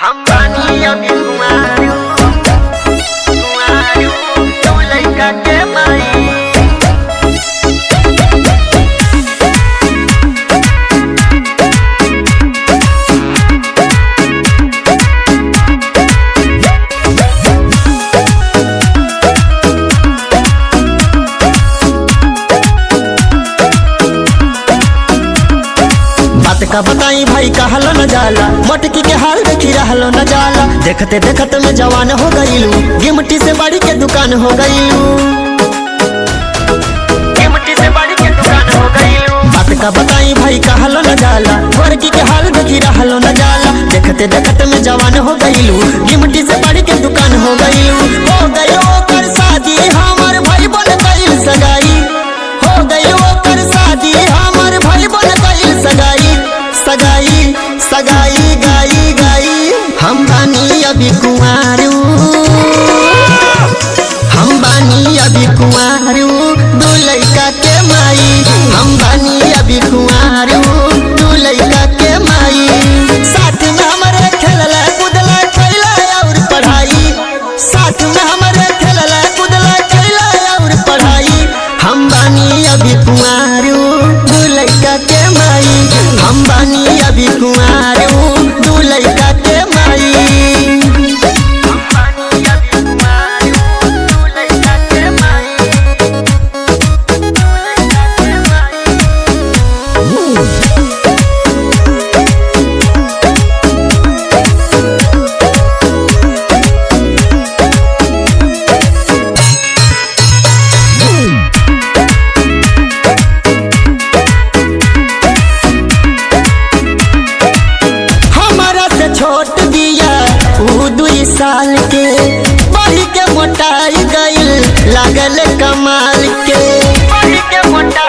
हम बानी अभी कुंवारू कुंवारू तू लइका के माई। बात का बताई भाई कहलो न जाला, मटकी के हाल देखी रहलो न जाला। देखते देखते में जवान हो गईलू, गिमटी से बाड़ी के दुकान हो गईलू, गिमटी से बाड़ी के दुकान हो गईलू। बात का बताई भाई कहलो न जाला, मटकी के हाल देखी रहलो न जाला। देखते देखते में जवान हो गईलू, गिमटी से बाड़ी के दुकान हो गईलू। हो गई ओकर शादी हमर भाई बन गईल सगाई, हो गई ओकर शादी हमर भाई बन गईल सगाई। सगाई सगाई गाई गाई हम बानी अभी कुंवारू, हम बानी अभी कुंवारू दू लइका के माई। हम बानी अभी कुंवारू दू लइका के माई। साथ में हमारे खेलला कूदला कैला और पढ़ाई, साथ में हमारे खेलला कूदला कैला और पढ़ाई। हम बानी अभी कुंवारू दू लइका के माई। हम बानी अभी कुंवारू दू लइका के माई। हम बानी अभी कुंवारू तू लइका के माई। तू लइका के माई। हमारा से छोट दिया ऊ 2 साल के, बढ़ी के मोटाई गईल लागल कमाल के। बाड़ी के मोटा